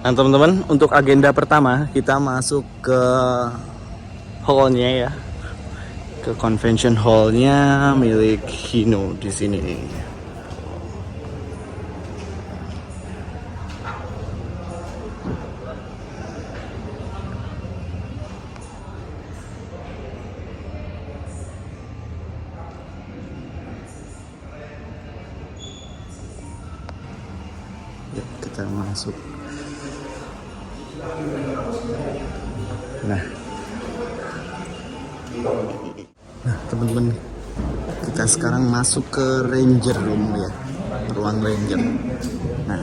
Nah teman-teman, untuk agenda pertama kita masuk ke hallnya ya, ke convention hallnya milik Hino di sini. Yuk, kita masuk. Nah, teman-teman, kita sekarang masuk ke Ranger Room ya, ruang Ranger. Nah,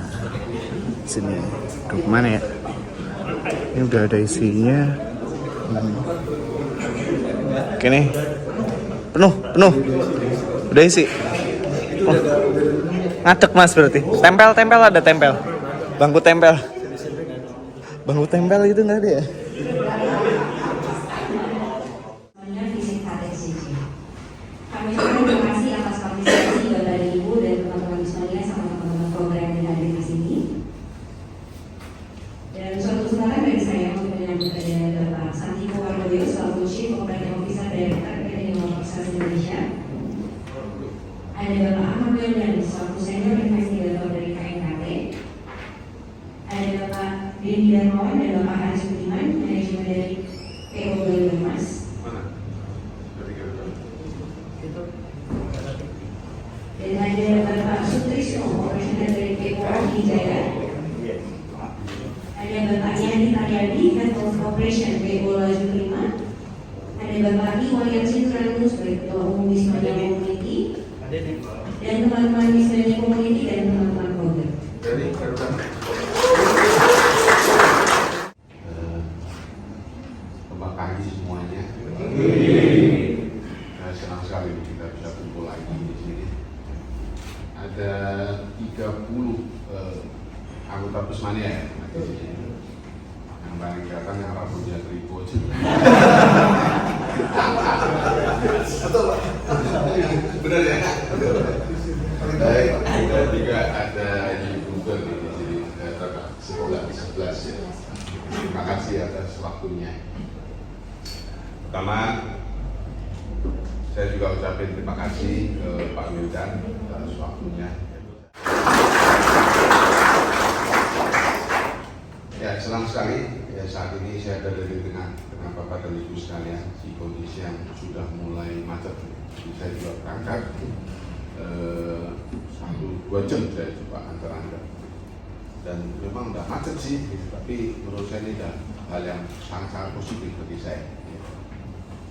sini. Duh, mana ya? Ini udah ada isinya. Oke nih, penuh. Udah isi. Oh, ngadek mas berarti. Tempel ada tempel. Bangku tempel itu nggak ada ya? Kami ucapkan terima kasih atas partisipasi dari Ibu dan teman-teman Bismania sama teman-teman program yang hadir di sini. Dan suatu kesempatan dari saya untuk menyambut ada Bapak Santiago Wardoyo selaku Chief Operating Officer Director Academy Universitas Indonesia. Ada Bapak Ahmad Wildan selaku Senior Investigator dari KNKT. Ada Bapak Denny Darmawan dan Bapak Haris Budiman, manajemen dari PO Mas. Dan ada Bapak Sutrisno, Komisioner dari PO Hijaya. Ada Bapak Yani Taryadi, Head of Operation PO Laju 5. Ada Bapak Iwayan Cintranu sebagai Ketua Umum Bismania Community. Dan teman-teman Bismania Community dan teman-teman program. Selamat pagi semuanya. Senang sekali kita bisa kumpul lagi di sini. Ada 30 anggota Bismania ya di sini. Yang paling kelihatan yang rambutnya keriput. Betul Pak. Benar ya. Baik. Dan juga ada di Google di sini sebelah 11 ya. Terima kasih atas waktunya. Pertama, saya juga ucapin terima kasih ke Pak Wildan atas waktunya. Ya, senang sekali ya, saat ini saya berada di tengah Bapak dan Ibu sekalian di kondisi yang sudah mulai macet. Jadi saya juga berangkat 1-2 jam saya coba antar-antar. Dan memang udah macet sih, tapi menurut saya ini hal yang sangat-sangat positif bagi saya.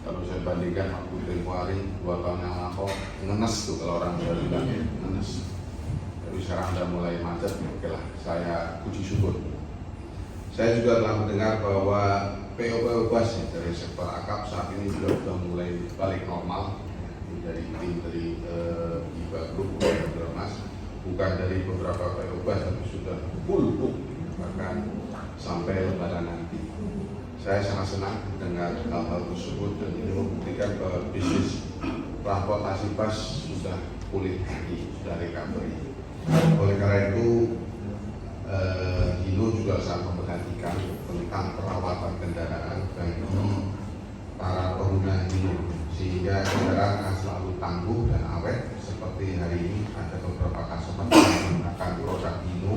Kalau saya bandingkan waktu tempo hari 2 tahun yang lalu ngenes tuh kalau orang Jawa bilang ngenes. Tapi sekarang udah mulai macet, oke lah, saya puji syukur. Saya juga telah mendengar bahwa PO bus dari sektor akap saat ini juga sudah mulai balik normal. Dari tim dari IBA Group Mas, bukan dari beberapa PO bus tapi sudah full bahkan sampai lebaran nanti. Saya sangat senang dengan hal-hal tersebut dan ini membuktikan bahwa bisnis transportasi bus sudah pulih lagi, sudah recovery. Oleh karena itu, Hino juga sangat memperhatikan tentang perawatan kendaraan bagi para pengguna Hino sehingga kendaraan akan selalu tangguh dan awet. Seperti hari ini ada beberapa customer yang menggunakan produk Hino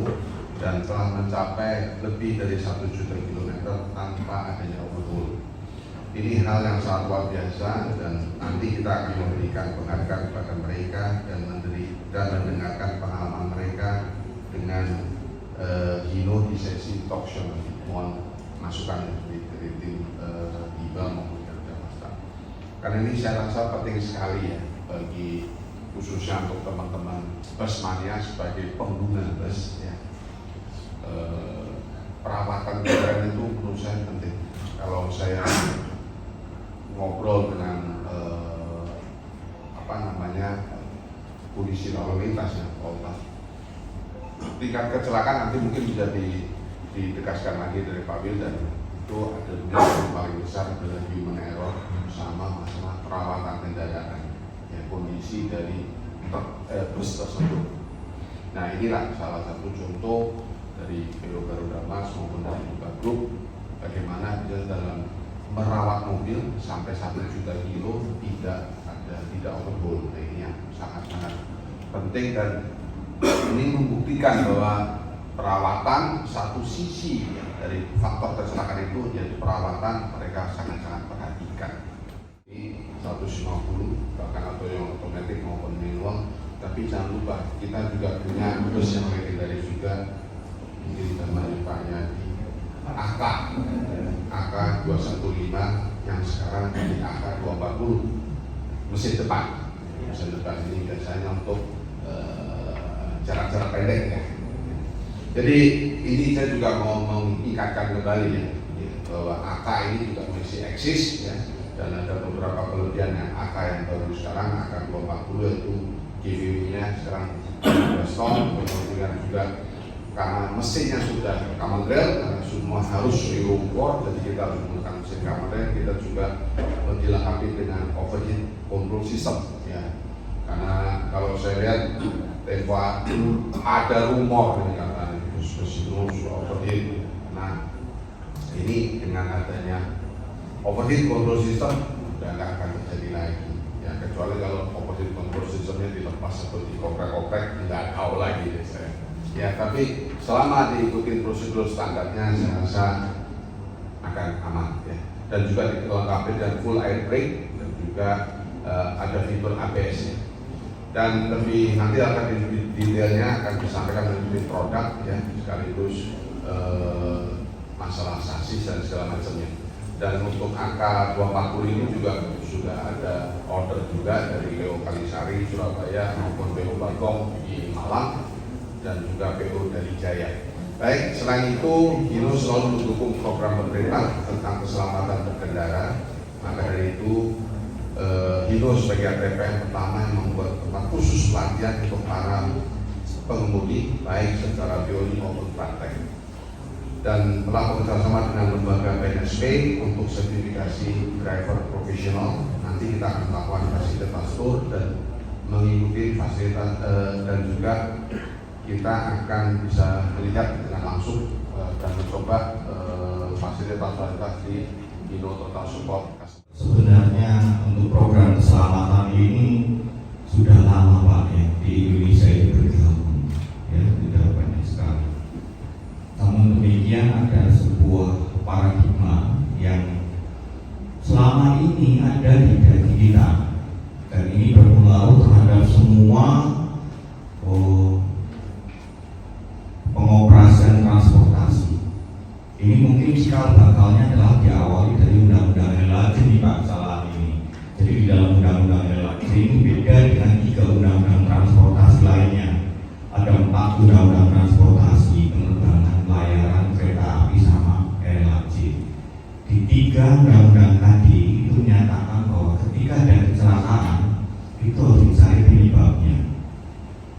dan telah mencapai lebih dari 1 juta kilometer tanpa adanya overhaul. Ini hal yang sangat luar biasa dan nanti kita akan memberikan penghargaan kepada mereka dan mendengarkan pengalaman mereka dengan Hino di sesi talk show. Mohon masukan dari tim IBA maupun Garuda Master. Karena ini saya rasa penting sekali ya bagi khususnya untuk teman-teman Busmania sebagai pengguna bus ya. Perawatan kendaraan itu menurut saya penting. Kalau saya ngobrol dengan polisi lalu lintas ya, tingkat kecelakaan nanti mungkin bisa ditegaskan lagi dari Pak Wildan. Itu ada dua yang paling besar adalah human error sama masalah perawatan kendaraan ya, kondisi dari bus tersebut. Nah inilah salah satu contoh dari PO Garuda Mas dia dalam merawat mobil sampai 1 juta kilo tidak overhaul. Nah, ini yang sangat-sangat penting, dan ini membuktikan bahwa perawatan satu sisi dari faktor kecelakaan itu jadi perawatan mereka sangat-sangat perhatikan. Ini 150 bahkan atau yang otomatis maupun manual, tapi jangan lupa kita juga punya bus yang legendaris juga, mungkin teman-temannya di AK 215 yang sekarang di AK 240 mesin depan ini biasanya untuk jarak-jarak pendek ya. Jadi ini saya juga mau mengingatkan kembali ya, bahwa AK ini juga masih eksis ya, dan ada beberapa kelebihan yang AK yang baru sekarang AK 240 itu GVW-nya sekarang 12 ton, kemudian juga karena mesinnya sudah common rail, karena semua harus Euro 4, jadi kita harus menggunakan mesin common rail. Kita juga dilengkapi dengan overheat control system ya, karena kalau saya lihat Tewa ada rumor ini karena bus-bus itu sudah overheat. Nah ini dengan adanya overheat control system udah nggak akan terjadi lagi ya, kecuali kalau overheat control systemnya dilepas atau dikoprek-koprek, nggak tahu lagi deh saya. Ya, tapi selama diikuti prosedur standarnya saya rasa akan aman ya. Dan juga dilengkapi dengan full air brake, dan juga ada fitur ABS ya. Dan lebih nanti akan detailnya akan disampaikan lebih produk ya, sekaligus masalah sasis dan segala macamnya. Dan untuk angka 240 ini juga sudah ada order juga dari PO Kalisari Surabaya maupun PO Bagong di Malang, dan juga PO dari Jaya. Baik, selain itu Hino selalu mendukung program pemerintah tentang keselamatan berkendara. Maka dari itu Hino sebagai ATPN pertama yang membuat tempat khusus pelatihan untuk para pengemudi baik secara teori maupun praktek, dan telah bekerjasama dengan lembaga BNSP untuk sertifikasi driver profesional. Nanti kita akan melakukan fasilitas tour dan mengikuti fasilitas dan juga kita akan bisa melihat dengan langsung dan mencoba fasilitas-fasilitas di Hino Total Support. Sebenarnya untuk program keselamatan ini sudah lama Pak ya, di Indonesia ini bergabung ya, sudah banyak sekali. Namun demikian ada sebuah paradigma yang selama ini ada di diri kita, dan ini berpengaruh terhadap semua pengoperasian transportasi. Ini mungkin cikal bakalnya adalah diawali dari Undang-Undang LHJ nih Pak, salah ini. Jadi di dalam Undang-Undang LHJ ini beda dengan 3 undang-undang transportasi lainnya. Ada 4 undang-undang transportasi, penerbangan, pelayaran, kereta api sama LHJ. Di 3 undang-undang tadi itu menyatakan bahwa ketika ada kecelakaan itu harus dicari penyebabnya.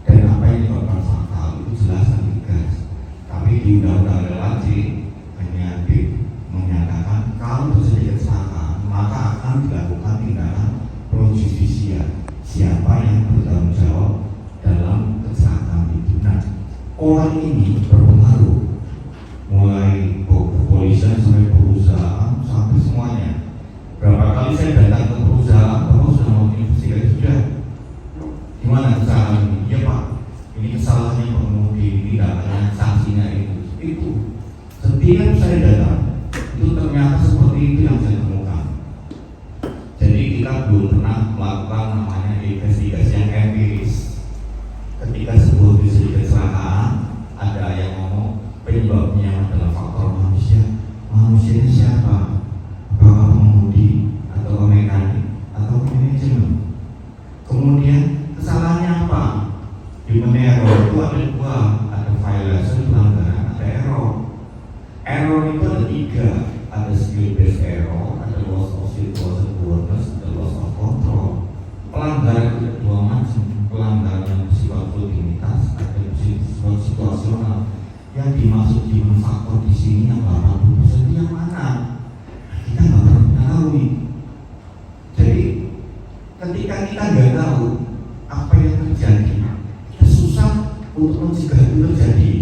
Dan apa yang menyebabkan fatal itu jelas dan tegas. Tapi di undang-undang LHJ hanya menyatakan kalau terjadi kecelakaan maka akan dilakukan tindakan pro justisia, siapa yang bertanggung jawab dalam kecelakaan itu. Nah, orang ini berpengaruh mulai kepolisian sampai perusahaan sampai semuanya. Berapa kali saya datang ke perusahaan, Bapak sudah mau investigasi sudah. Gimana kesalahan ini? Iya Pak, ini kesalahannya pengemudi, tindakannya, sanksinya itu. Setiap saya datang itu ternyata seperti itu yang saya temukan. Jadi kita belum pernah melakukan namanya investigasi yang empiris. Ketika sebuah terjadi kecelakaan, ada yang ngomong penyebabnya adalah faktor manusia. Manusianya siapa? Apakah pengemudi atau mekanik atau manajemen? Kemudian kesalahannya apa? Human error itu ada 2, ada violation pelanggaran, ada error. Error itu ada 3, ada skill based error, ada loss of situational awareness, ada loss of control. Pelanggaran ada 2 macam, pelanggaran yang bersifat rutinitas, ada bersifat situasional. Yang dimaksud human factor di sini yang 80% itu yang mana? Kita nggak pernah mengetahui. Jadi ketika kita nggak tahu apa yang terjadi, kita susah untuk mencegah itu terjadi.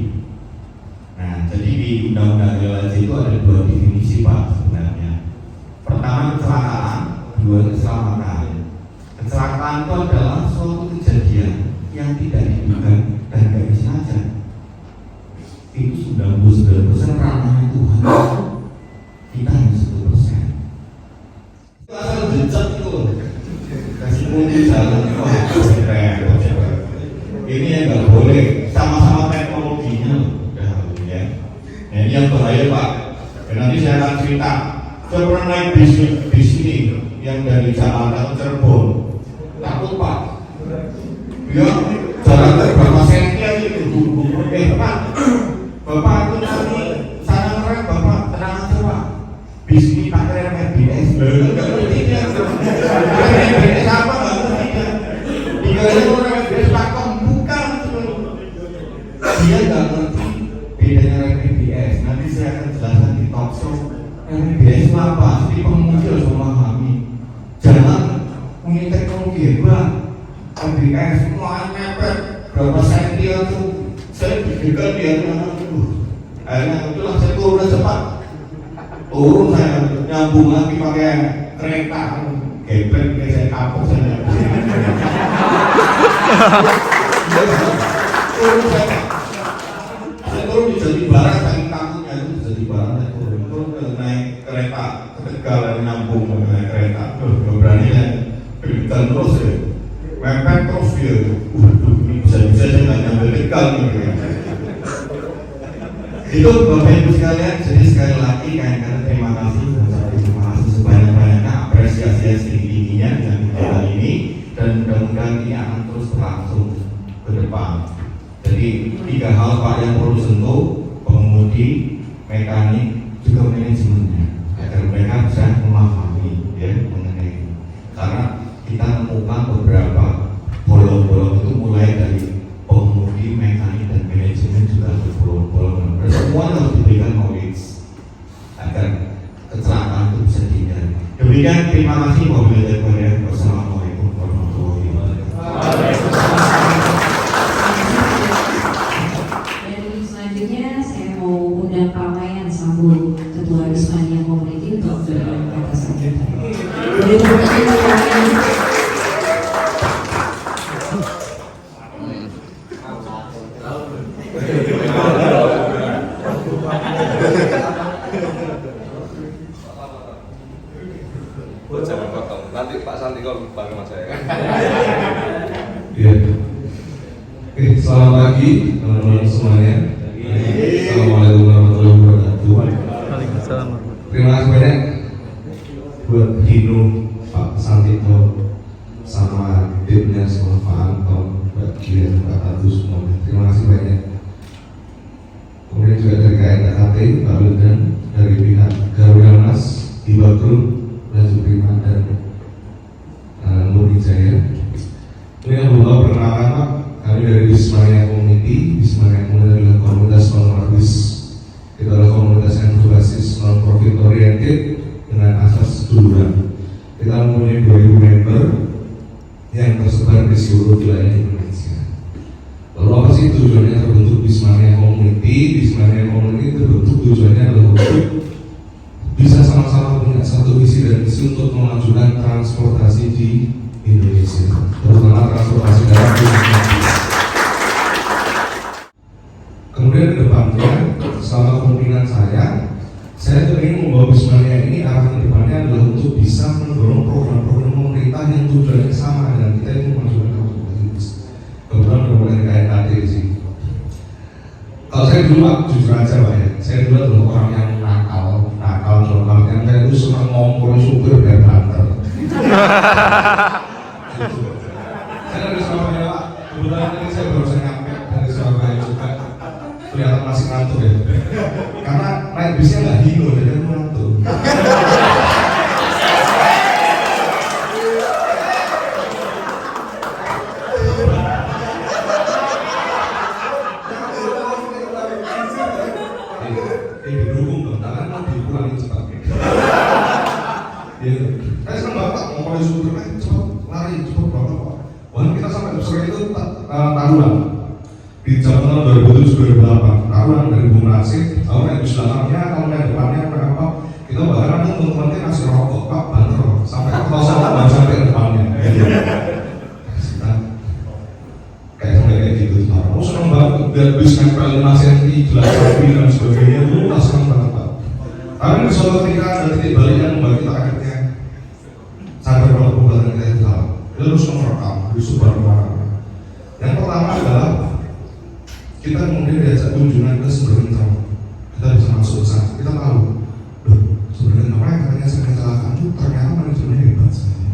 Nah, Nah, jadi di Undang-Undang LHJ itu ada dua definisi Pak sebenarnya. Pertama kecelakaan, dua keselamatan. Kecelakaan itu adalah suatu kejadian yang tidak diduga dan tidak disengaja. Itu 99% ranahnya Tuhan. Kita hanya 1%. Asal jejak itu kasih kunci jalan. Ini yang nggak boleh. Sama-sama teknologinya udah ya. Nah, ini yang bahaya Pak. Dan nanti saya akan cerita. Saya pernah naik bis ini yang dari Jakarta ke Cirebon. Takut Pak. Ya, jalan berapa senti aja itu. Pak, Bapak itu nanti sana ngerem Bapak tenang aja Pak. Bis ini pakai rem ABS. Enggak ngerti dia. Rem ABS apa nggak ngerti dia. Dikira itu rem ABS pakem bukan. Dia nggak ngerti bedanya rem ABS. Nanti saya akan jelaskan di talk show. Rem ABS itu apa? Jadi pengemudi harus memahami. Jangan punya teknologi hebat. ABS semua mepet berapa senti itu. Saya pikirkan dia akhirnya itulah saya turun cepat. Turun saya nyambung lagi pakai kereta. Geblek kayak saya kapok saya. Turun saya turun di Jatibarang saking takutnya itu di Jatibarang saya turun naik kereta ke Tegal nyambung naik kereta. Berani ya berbicara terus ya. Mepet terus dia. Ini bisa-bisa saya nggak nyampe Tegal gitu ya. Itu Bapak Ibu sekalian, jadi sekali lagi kami terima kasih sebanyak-banyaknya, apresiasi yang setinggi-tingginya dengan kegiatan ini, dan mudah-mudahan ini akan terus berlangsung ke depan. Jadi 3 hal Pak yang perlu sentuh: pengemudi, mekanik, juga manajemennya, agar mereka bisa memahami ya mengenai ini. Karena kita menemukan beberapa bolong-bolong itu mulai dari pengemudi, mekanik, dan manajemen juga berbolong-bolong. Semua harus diberikan knowledge agar kecelakaan itu bisa dihindari. Demikian, terima kasih wabillahi taufiq. Wassalamualaikum warahmatullahi wabarakatuh. Dan selanjutnya saya mau undang Pak Wayan Sambul, Ketua Bismania Community untuk berbagi kata sambutan. Jangan potong. Nanti Pak Santi kalau bareng sama saya kan. Iya. Oke, selamat pagi teman-teman semuanya. Assalamualaikum warahmatullahi wabarakatuh. Waalaikumsalam. Terima kasih banyak buat Hino, Pak Santito, sama timnya semua, Pak Anton, Mbak Kian, Pak Tatu semuanya. Terima kasih banyak. Kemudian juga dari KNKT, Pak Wildan, dari pihak Garuda Mas, Iba Group, Raja Prima, dan Nuri Jaya. Ini yang belum tahu perkenalan Pak, kami dari Bismania Community. Bismania Community adalah komunitas non-profit. Itu adalah komunitas yang berbasis non-profit oriented dengan asas seduluran. Kita mempunyai 2000 member yang tersebar di seluruh wilayah Indonesia. Lalu apa sih tujuannya terbentuk Bismania Community? Bismania Community terbentuk tujuannya adalah untuk bisa sama-sama punya satu visi dan misi untuk memajukan transportasi di Indonesia, terutama transportasi darat di Indonesia. Kemudian ke depannya, selama kepemimpinan saya ingin membawa Bismania ini arah ke depannya adalah untuk bisa mendorong program-program pemerintah yang tujuannya sama dengan kita, itu memajukan transportasi. Kebetulan berhubungan dengan KNKT sih. Kalau saya dulu Pak, jujur aja Pak ya, saya dulu adalah orang yang nakal dalam artian saya itu senang ngomong supir dan banter. Saya dari Surabaya Pak, kebetulan ini saya baru saja nyampe dari Surabaya juga, kelihatan masih ngantuk ya. Karena naik bisnya nggak Hino, jadi aku ngantuk. Didukung dong, tangan mau dikurangin cepat. Iya, saya senang Bapak ngomongin supir, cepat lari, cepat Bapak. Wah kita sampai sore itu taruhan di jam 2007-2008, taruhan pulang dari Bung Nasib, tahu naik bis belakangnya, kalau naik depannya apa? Kita bahkan nanti teman-teman kita ngasih rokok Pak, banter sampai ke kosan baru sampai ke depannya. Kayak kayak gitu. Aku seneng banget biar bis nempel 5 cm, jelas rapi dan sebagainya. Itu seneng banget Pak. Tapi di suatu ketika ada titik balik yang membuat kita akhirnya sadar bahwa perbuatan kita itu salah. Kita harus merekam di sebuah ruangan. Yang pertama adalah kita kemudian diajak kunjungan ke sumber kencang. Kita bisa masuk ke sana. Kita tahu, loh, sumber kencang yang katanya saya kecelakaan itu ternyata manajemennya hebat sekali.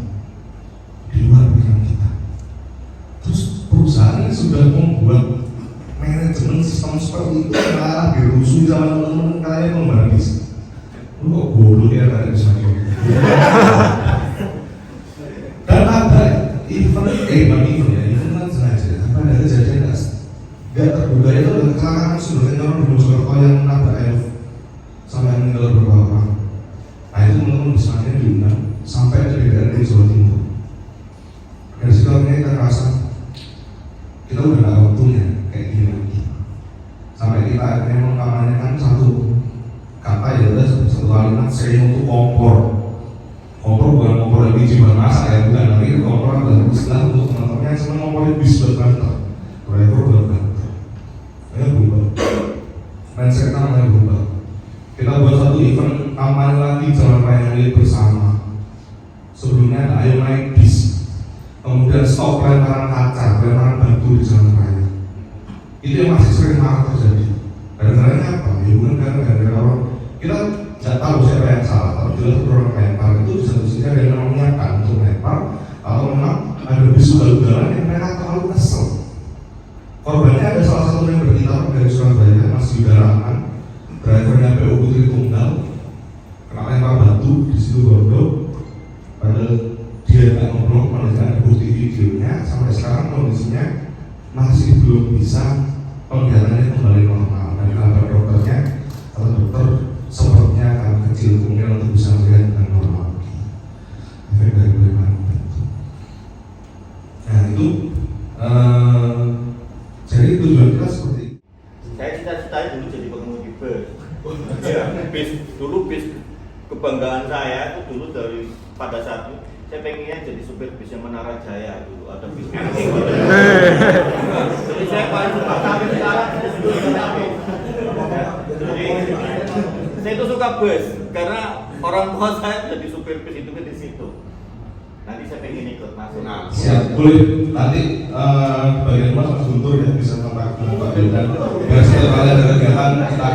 Di luar pikiran kita. Terus perusahaan ini sudah membuat manajemen sistem seperti itu malah dirusuh sama teman-teman kalian pengembangan bisnis. Lu kok bodoh ya kalian bisa gitu. Dan ada event kan sengaja. Apa ada kejadian nggak terduga itu adalah kecelakaan sumber kencang di Mojokerto yang menabrak elf sampai meninggal beberapa orang. Nah itu teman-teman bisnisnya diundang sampai ada di daerah di Jawa Timur. Dari situ akhirnya kita rasa kita udah gak waktunya kayak gini lagi. Sampai kita akhirnya mengkampanyekan satu kata ya udah satu kalimat saya untuk kompor. Kompor bukan kompor LPG buat masak ya, bukan. Tapi kompor adalah istilah untuk teman-teman yang senang ngomporin bis buat banter, driver buat banter. Ayo berubah, mindset kita mulai berubah. Kita buat satu event kampanye lagi jalan raya milik bersama. Sebelumnya ada ayo naik bis, kemudian stop lemparan kaca, lemparan batu di jalan raya. Itu yang masih sering malah terjadi. Gara-garanya apa? Ya bukan gara-gara orang kita tidak tahu siapa yang salah, tapi jelas orang lempar itu di satu sisi ada yang memang menyiapkan untuk lempar, atau memang ada bis ugal-ugalan yang mereka terlalu kesel. Korbannya ada salah satu yang berkitar dari Surabaya, Mas Yuda Rahman, drivernya PU Putri Tunggal, kena lempar batu di situ Bondo. Padahal dia tak ngobrol, menunjukkan bukti videonya. Sampai sekarang kondisinya masih belum bisa penglihatannya kembali normal. Dan kabar dokternya, kata dokter sepertinya akan kecil kemungkinan untuk bisa melihat dengan normal. Efek dari bagaimana itu. Nah itu jadi tujuan kita seperti itu. Saya cita-citanya dulu jadi pengemudi bus. Ya, dulu bis kebanggaan saya itu dulu dari pada saat itu saya pengennya jadi supir bis yang Menara Jaya dulu ada bis. Jadi saya paling suka sampai sekarang jadi saya itu suka bus karena orang tua saya jadi supir bis itu di situ. Nanti saya pengen ikut masuk. Nah, siap, boleh nanti bagian Mas Guntur ya bisa kontak dengan Pak Wildan. Biar setiap kali ada kegiatan kita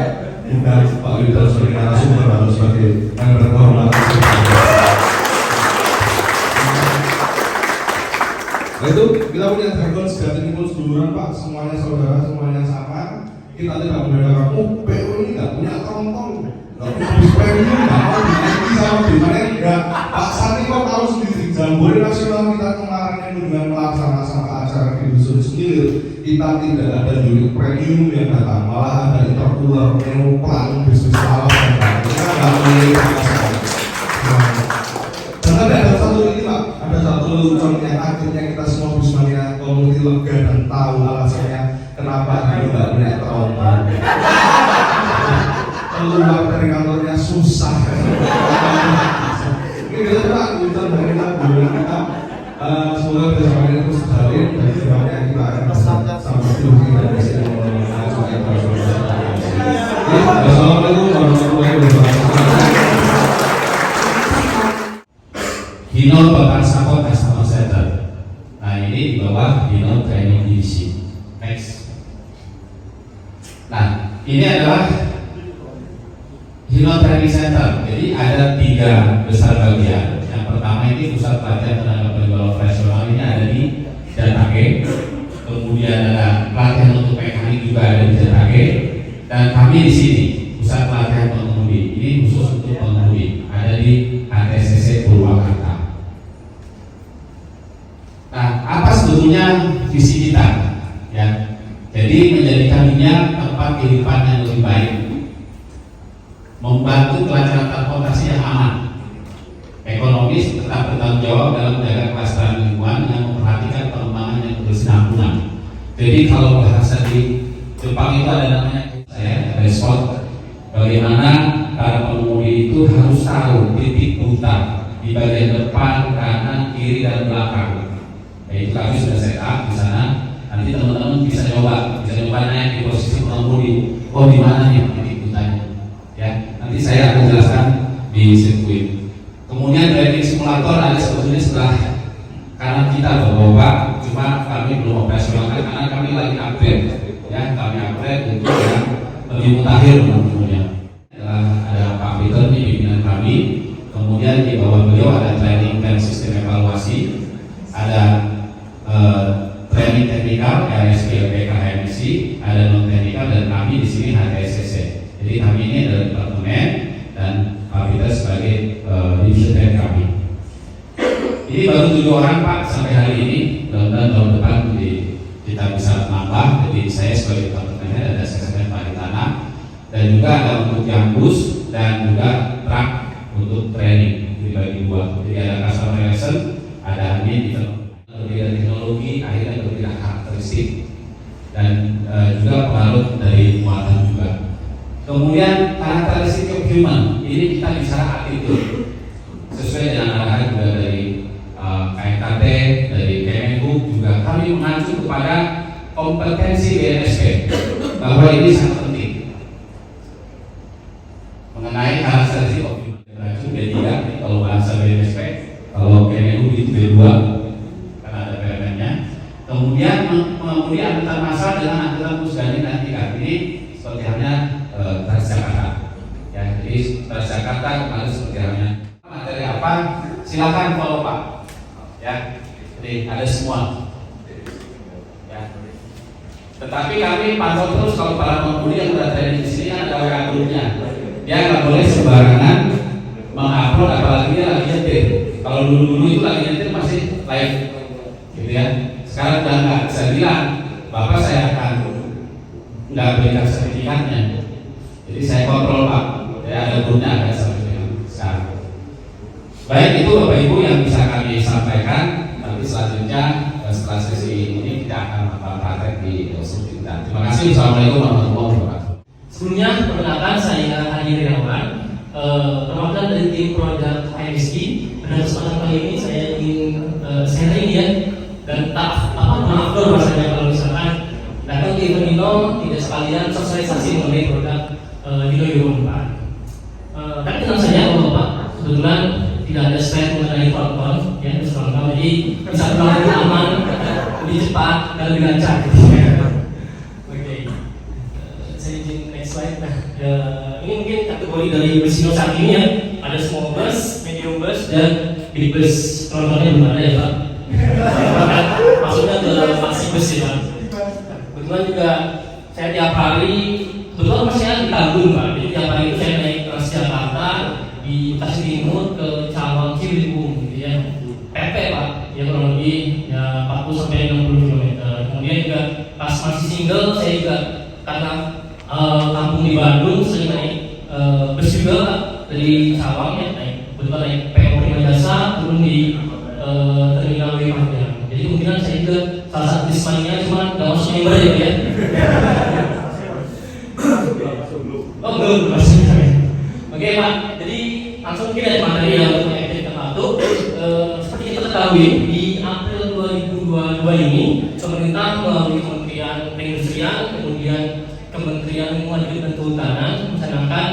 undang Pak Wildan sebagai narasumber atau sebagai yang berkehormatan. Nah itu kita punya jargon sejati timbul seduluran Pak, semuanya saudara, semuanya sama. Kita tidak membedakan, PU ini nggak punya tronton, nggak punya bis premium, nggak mau dinaikin sama dimana enggak. Pak Sandi kok tahu sendiri, Jambore Nasional kita kemarin yang dengan melaksanakan acara di Dusun Sekilir, kita tidak ada unit premium yang datang, malah ada intercooler, neoplan, bisnis alam dan lain-lain. Kita nggak memiliki masalah. Dan ada satu ini Pak, ada satu lelucon yang akhirnya kita semua Bismania community lega dan tahu alasannya kenapa dulu nggak punya tronton. Keluar dari kantornya susah. Ini kita Pak, kita dari kita semoga bersama ini terus berjalin dan semuanya kita akan sampai tujuan kita di sini Assalamualaikum warahmatullahi wabarakatuh. Hino Bapak Sako Customer Center. Nah ini di bawah Hino Training Division. Next. Nah ini adalah Hino Training Center. Jadi ada 3 besar bagian. Yang pertama ini pusat pelatihan tenaga penjual operasional, ini ada di Jatage. Kemudian ada pelatihan untuk mekanik juga ada di Jatage. Dan kami di sini pusat pelatihan pengemudi. Ini khusus untuk pengemudi. Ada di HTCC Purwakarta. Nah, apa sebetulnya visi kita? Ya, jadi menjadikan dunia tempat kehidupan yang lebih baik, membantu kelancaran transportasi yang aman, ekonomis tetap bertanggung jawab dalam menjaga kelestarian lingkungan yang memperhatikan pengembangan yang berkesinambungan. Jadi kalau bahasa di Jepang itu ada namanya, saya bagaimana para pengemudi itu harus tahu titik buta di bagian depan, kanan, kiri, dan belakang. Itu kami sudah set up di sana. Nanti teman-teman bisa coba naik di posisi pengemudi. Oh, di mana nih titik butanya? Ya, nanti saya akan jelaskan di sirkuit. Kemudian driving simulator ada sebetulnya sebelah kanan kita, Bapak. Cuma kami belum operasionalkan karena kami lagi upgrade. Ya, kami upgrade untuk yang lebih mutakhir tentunya. Ada Pak Peter di pimpinan kami. Kemudian di bawah beliau ada training dan sistem evaluasi, ada training teknikal, RSP, LPK, HMC, ada non teknikal, dan kami di sini HTSCC. Jadi kami ini adalah departemen dan Pak Peter sebagai division head kami. Ini baru 7 orang Pak sampai hari ini. Mudah-mudahan tahun depan kita bisa menambah. Jadi saya sebagai departemen head ada asesmen Pak di tanah, dan juga ada untuk yang bus dan juga truk untuk training dibagi 2. Jadi ada customer relation, ada admin, berbeda teknologi, akhirnya berbeda karakteristik, dan juga pengaruh dari muatan juga. Kemudian karakteristik of human, ini kita bicara attitude sesuai dengan arahan juga dari KMKT, dari Kemenhub juga. Kami mengacu kepada kompetensi BNSP bahwa ini sangat penting mengenai karakteristik of human. B3 kalau bahasa BNSP, kalau Kemenhub itu B2 karena ada PMN-nya. Kemudian mengemudi angkutan massal dengan angkutan pusdani dan tiket ini seperti halnya Transjakarta. Ya, jadi Transjakarta harus seperti halnya. Materi apa? Silakan follow Pak. Ya, jadi ada semua. Ya. Tetapi kami pantau terus kalau para pengemudi yang sudah training di sini ada WA grupnya. Dia nggak boleh sembarangan mengupload, apalagi dia lagi nyetir. Kalau dulu itu lagi nyetir masih live, gitu ya. Sekarang udah nggak bisa bilang, Bapak saya akan nggak berikan sertifikatnya. Jadi saya kontrol Pak, ya ada grupnya, ada sertifikat sekarang. Baik, itu Bapak Ibu yang bisa kami sampaikan. Nanti selanjutnya setelah sesi ini kita akan melakukan praktek di instruksi kita. Terima kasih. Assalamualaikum warahmatullahi wabarakatuh. Sebelumnya perkenalkan saya Hadi Wirawan, perwakilan dari tim produk HMSG. Pada kesempatan kali ini saya ingin sharing ya, dan maaf rasanya kalau misalkan datang ke event Dino tidak sekalian sosialisasi mengenai produk Dino Euro 4. Tapi tenang saja Bapak, kebetulan tidak ada slide mengenai front ya, jadi bisa berlangsung aman, lebih cepat dan lebih lancar. Oke, saya izin next slide. Nah, ini mungkin kategori dari Brisino saat ini ya, ada small bus, medium bus, dan big bus. Frontalnya belum ada ya Pak. Maksudnya ke maxi bus ya Pak. Kebetulan juga saya tiap hari, kebetulan saya di Bandung Pak, jadi tiap hari itu saya naik Transjakarta di Tasik Timur ke Cawang Ciliwung gitu ya, PP Pak, ya kurang lebih ya 40-60 km. Kemudian juga pas masih single saya juga karena kampung di Bandung sering naik bus juga Pak, dari Cawang ya, kebetulan naik PO Prima Jasa turun di terminal Wimanya. Jadi kemungkinan saya juga salah satu dismanya, cuma nggak masuk member ya. Oh belum masuk. Oke Pak, jadi langsung mungkin ada materi yang kita bantu. Seperti kita ketahui di April 2022 ini pemerintah melalui Kementerian Perindustrian, kemudian Kementerian Lingkungan Hidup dan Kehutanan mencanangkan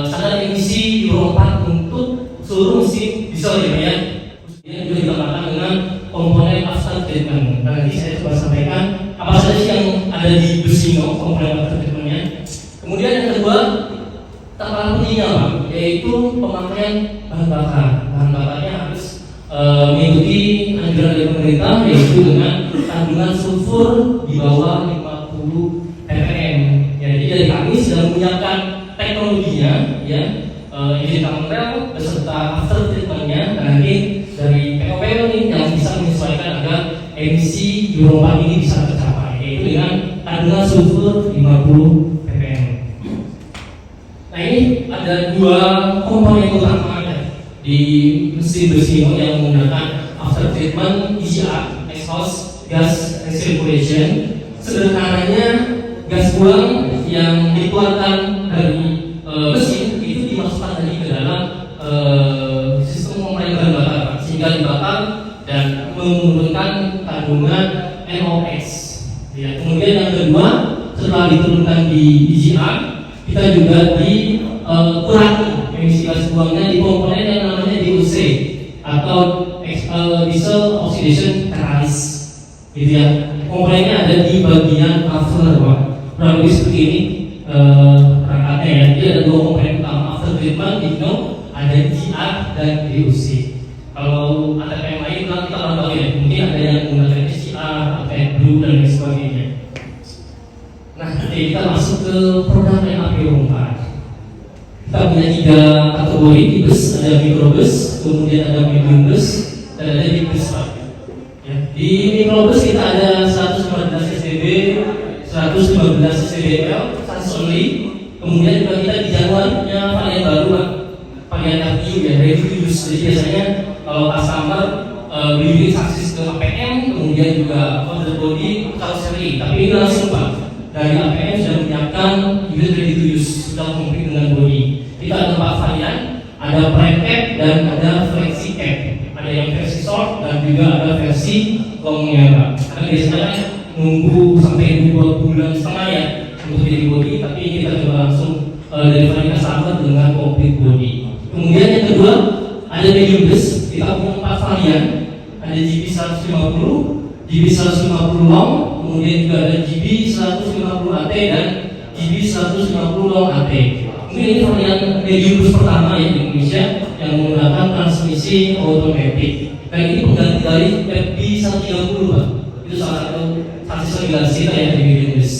standar emisi Euro 4 untuk seluruh mesin diesel ya. Ini juga ditambahkan dengan komponen after treatment. Nanti saya coba sampaikan apa saja sih yang ada di Brisino komponen after treatmentnya. Kemudian yang kedua, tak kalah pentingnya Pak, yaitu pemakaian bahan bakar. Bahan bakarnya harus mengikuti anjuran dari pemerintah, yaitu dengan kandungan sulfur di bawah 50 ppm. Ya, jadi dari kami sudah menyiapkan teknologinya, ya, engine counter beserta after treatmentnya. Dan nanti dari PO-PO ini yang bisa menyesuaikan agar emisi Euro 4 ini bisa tercapai, yaitu dengan kandungan sulfur 50 ppm. Nah ini ada dua komponen utama ya di mesin Brisino yang menggunakan after treatment EGR, exhaust gas recirculation. Sederhananya gas buang yang dikeluarkan dari kita juga dikurangi emisi gas buangnya di komponen yang namanya DOC atau diesel oxidation catalyst, gitu ya. Komponennya ada di bagian muffler, Pak. Kurang lebih seperti ini perangkatnya ya. Jadi ada dua komponen utama after treatment, ada GR dan DOC. Kalau ATPM lain kan kita orang tahu ya, mungkin ada yang menggunakan SCR, ATPM dan lain sebagainya. Nah, kita masuk ke produk yang AP4. Kita punya 3 kategori di bus, ada microbus, kemudian ada medium bus, dan ada big bus, Pak. Ya. Di microbus kita ada 115 SDB, 115 SDBL, chassis only. Kemudian juga kita di Januarnya varian baru, Pak, varian RTU ya, ready to use. Jadi biasanya kalau customer beli chassis ke APM, kemudian juga order body kalau seri, tapi ini langsung, Pak, dari APM sudah menyiapkan unit ready to use, sudah komplit dengan body. Kita ada 4 varian, ada prime cap dan ada flexi cap. Ada yang versi short dan juga ada versi longnya, Pak. Karena biasanya nunggu sampai 2 bulan setengah ya untuk jadi body, tapi kita coba langsung dari varian customer dengan komplit body. Kemudian yang kedua ada medium bus, kita punya 4 varian, ada GB 150, GB 150 long, kemudian juga ada GB 150 AT dan GB 150 long AT. Mungkin ini varian medium bus pertama ya di Indonesia yang menggunakan transmisi otomatis. Dan ini pengganti dari FB 130, Pak. Itu salah satu chassis regulasi kita ya di medium bus.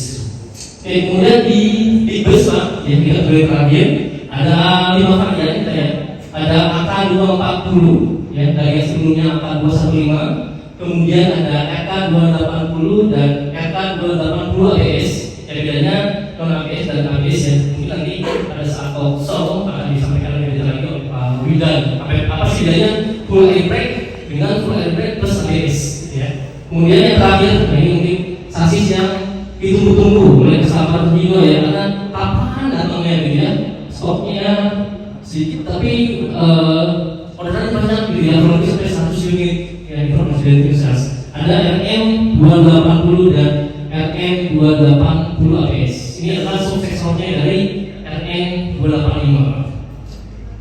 Oke, kemudian di big bus, Pak, yang kita beli terakhir ada 5 varian kita ya. Ada AK240 ya, dari yang sebelumnya AK215, kemudian ada AK280 dan AK280 ABS. Jadi bedanya non ABS dan ABS ya. Mungkin nanti pada saat talk show akan disampaikan lebih lagi oleh Pak Widan. Apa sih bedanya full air brake dengan full air brake plus ABS ya. Kemudian yang terakhir, nah ini mungkin chassis yang ditunggu-tunggu oleh customer juga ya, karena kapan datangnya gitu ya, stoknya sedikit tapi orderan banyak gitu ya, kurang lebih sampai 100 unit ya, informasi dari Tinsas. Ada RM280 dan RM280 ABS. Ini adalah subsektornya dari RM285.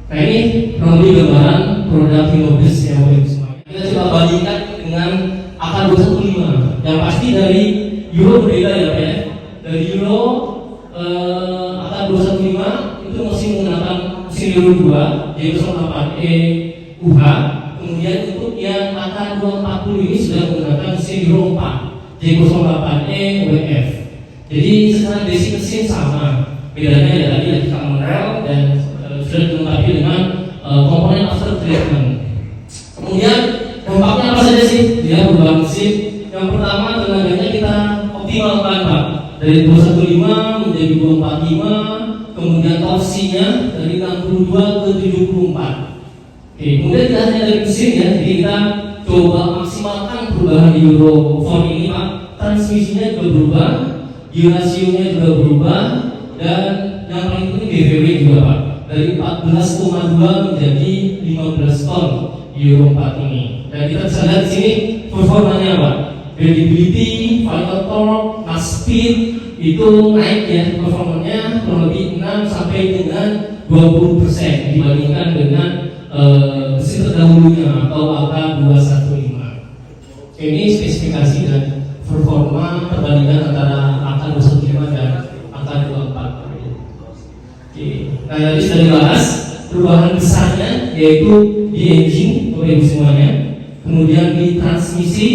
Nah ini kurang lebih gambaran produk Finobus yang boleh semuanya. Kita coba bandingkan dengan AK215. Yang pasti dari Euro berbeda ya, Pak ya. Dari Euro AK215 itu masih menggunakan mesin Euro 2 yaitu 08E UH. Kemudian untuk yang AK240 ini sudah menggunakan mesin Euro 4 J08E WF. Jadi secara basic mesin sama, bedanya ya tadi ada common rail dan sudah dilengkapi dengan komponen after treatment. Kemudian dampaknya apa saja sih dia perubahan mesin? Yang pertama tenaganya kita optimalkan, Pak, dari 215 menjadi 245, kemudian torsinya dari 62 ke 74. Oke, kemudian tidak hanya dari mesin ya, jadi kita coba maksimalkan perubahan di Euro 4 ini, Pak. Transmisinya juga berubah, gear ratio-nya juga berubah, dan yang paling penting BBW juga, Pak, dari 14,2 menjadi 15 ton Euro 4 ini. Dan kita bisa lihat di sini performanya, Pak. Reliability, final torque, max speed itu naik ya, performanya kurang lebih 6 sampai dengan 20% dibandingkan dengan mesin terdahulunya atau AK215. Ini spesifikasi dan performa perbandingan antara AK215 dan AK24. Oke, nah tadi sudah dibahas perubahan besarnya yaitu di engine untuk ibu semuanya, kemudian di transmisi,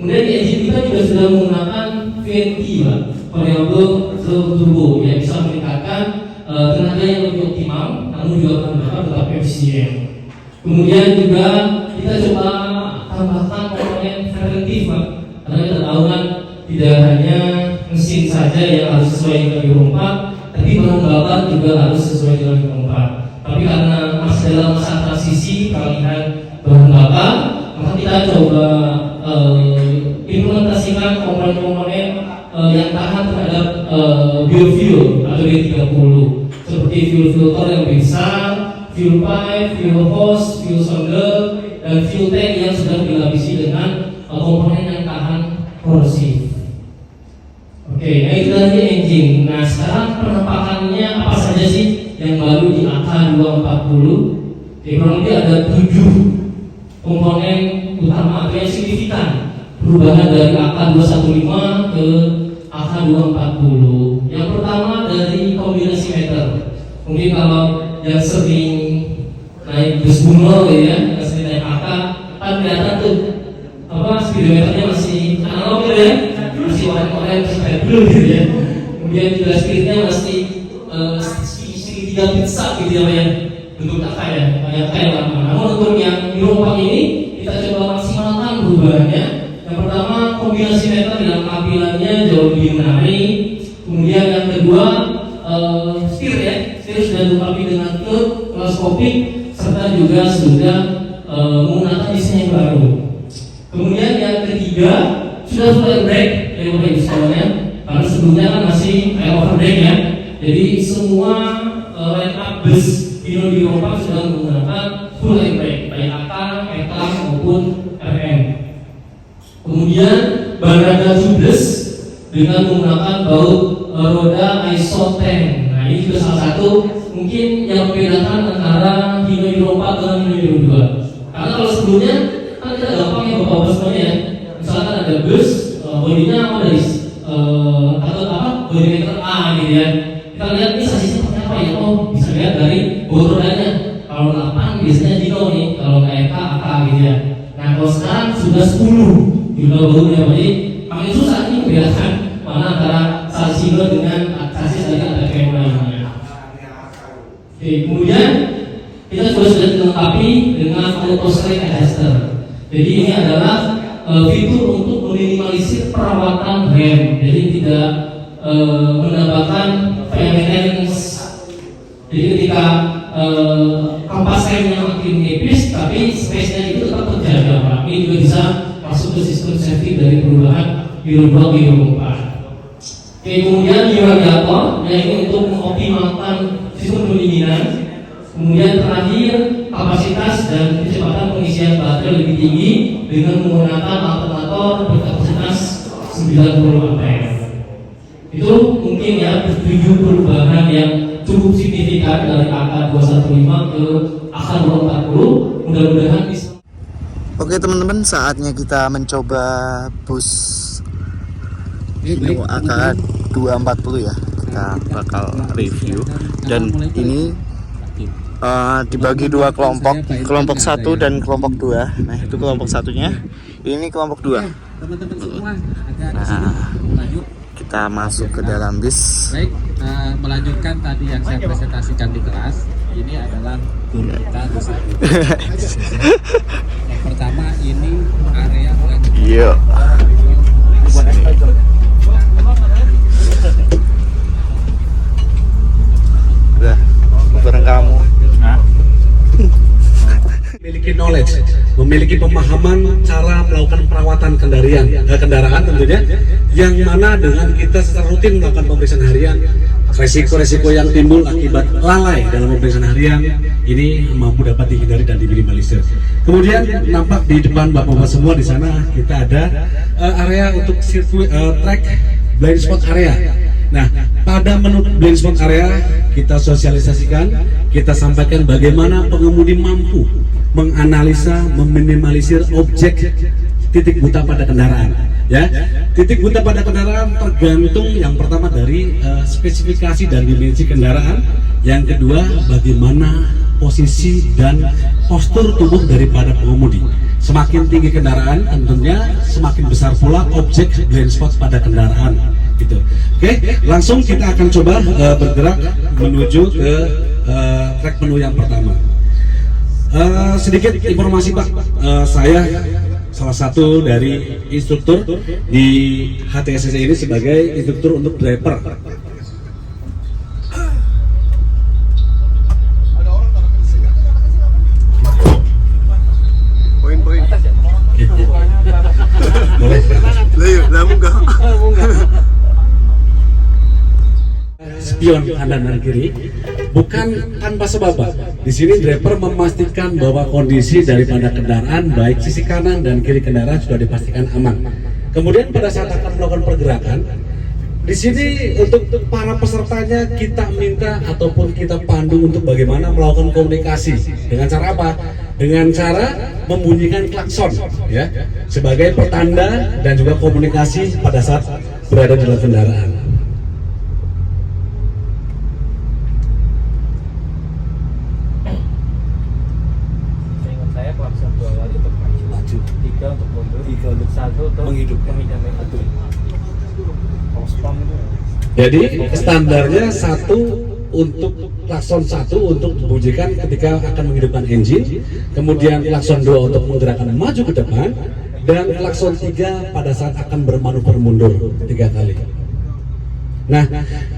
kemudian di engine kita juga sudah menggunakan VNT, Pak, variable turbo yang bisa meningkatkan tenaga yang lebih optimal, namun juga akan tetap efisien. Kemudian juga kita coba tambahkan komponen preventif, Pak, karena kita tahu kan tidak hanya mesin saja yang harus sesuai dengan Euro 4, tapi bahan bakar juga harus sesuai dengan Euro 4. Tapi karena masih dalam masa transisi peralihan bahan bakar, maka kita coba implementasikan komponen-komponen yang tahan terhadap biofuel atau B30 seperti fuel filter yang lebih besar, fuel pipe, fuel hose, fuel solder, dan fuel tank yang sudah dilapisi dengan komponen yang tahan korosif. Oke, nah itu tadi engine. Nah sekarang penampakannya apa Jadi kurang lebih ada 7 komponen utama yang signifikan perubahan dari AK215 ke AK240. Yang pertama dari kombinasi meter. Mungkin kalau yang sering naik bus bunga ya, yang sering naik AK, kan kelihatan tuh speedometernya masih analog gitu ya, masih warna-warna masih blue gitu ya. Kemudian juga speednya masih segitiga pizza gitu ya, bentuk AK ya, kayak lama. Namun untuk yang Euro 4 ini kita coba maksimalkan perubahannya. Yang pertama kombinasi meter dengan tampilannya jauh lebih menarik. Kemudian yang kedua setir ya, setir sudah dilengkapi dengan teleskopik serta juga sudah menggunakan desain yang baru. Kemudian yang ketiga sudah full airbag dari Bapak Ibu sekalian, karena sebelumnya kan masih air overbrake ya. Jadi semua line up bus di Eropa sudah menggunakan full airbag, baik AK, EK maupun RM. Kemudian ban rada tubeless dengan menggunakan baut roda ISO 10. Nah ini juga salah satu mungkin yang membedakan antara Hino Euro 4 dengan Hino Euro 2. Karena kalau sebelumnya kan kita gampang ya bapak semuanya ya. Misalkan ada bus, bodinya apa dari atau apa bodimeter A gitu ya. Kita lihat ini sasisnya pakai apa ya? Oh bisa lihat dari baut rodanya. Kalau 8 biasanya Hino nih, kalau nggak EK, AK gitu ya. Nah kalau sekarang sudah 10 di bautnya, jadi paling susah ini membedakan mana antara sasis Hino dengan sasis dari ada lainnya. Oke, kemudian kita juga sudah dilengkapi dengan auto slide adjuster. Jadi ini adalah fitur untuk meminimalisir perawatan rem. Jadi tidak menambahkan maintenance. Jadi ketika kampas remnya makin nipis, tapi space-nya itu tetap terjaga. Pak. Ini juga bisa masuk ke sistem safety dari perubahan Euro 2 ke Euro 4. Oke, kemudian radiator, yaitu untuk mengoptimalkan sistem pendinginan. Kemudian terakhir kapasitas dan kecepatan pengisian baterai lebih tinggi dengan menggunakan alternator berkapasitas 90 ampere. Itu mungkin ya 7 perubahan yang cukup signifikan dari AK215 ke AK240. Mudah-mudahan bisa. Oke teman-teman, saatnya kita mencoba bus Hino AK240 ya. Kita bakal review dan ini dibagi 2 kelompok, kelompok 1 dan kelompok 2. Nah itu kelompok satunya, ini kelompok 2. Nah kita masuk ke dalam bis. Baik, melanjutkan tadi yang saya presentasikan di kelas. Ini adalah tur kita besar. Yang pertama ini area melanjutkan. Iya. Udah, bareng kamu. Memiliki knowledge, memiliki pemahaman cara melakukan perawatan kendaraan tentunya, yang mana dengan kita secara rutin melakukan pemeriksaan harian, resiko-resiko yang timbul akibat lalai dalam pemeriksaan harian ini mampu dapat dihindari dan diminimalisir. Kemudian nampak di depan bapak-bapak semua di sana kita ada area untuk sirkuit track blind spot area. Nah, pada menu blind spot area kita sosialisasikan, kita sampaikan bagaimana pengemudi mampu menganalisa, meminimalisir objek titik buta pada kendaraan. Ya, titik buta pada kendaraan tergantung yang pertama dari spesifikasi dan dimensi kendaraan, yang kedua bagaimana posisi dan postur tubuh daripada pengemudi. Semakin tinggi kendaraan tentunya semakin besar pula objek blind spot pada kendaraan. Gitu. Oke, langsung kita akan coba bergerak menuju ke track menu yang pertama. Sedikit informasi Pak, saya salah satu dari instruktur di HTSC ini sebagai instruktur untuk driver. Poin-poin. Boleh. Lah munggah. Spion kanan dan kiri bukan tanpa sebab. Di sini driver memastikan bahwa kondisi daripada kendaraan baik sisi kanan dan kiri kendaraan sudah dipastikan aman. Kemudian pada saat akan melakukan pergerakan, di sini untuk para pesertanya kita minta ataupun kita pandu untuk bagaimana melakukan komunikasi. Dengan cara apa? Dengan cara membunyikan klakson, ya, sebagai pertanda dan juga komunikasi pada saat berada dalam kendaraan. Seingat saya klakson 2 kali untuk maju, 3 untuk mundur, 3 untuk 1 untuk menghidupkan. Betul. Jadi standarnya 1 untuk klakson 1 untuk membunyikan ketika akan menghidupkan engine, kemudian klakson 2 untuk menggerakkan maju ke depan, dan klakson 3 pada saat akan bermanuver mundur 3 kali. Nah,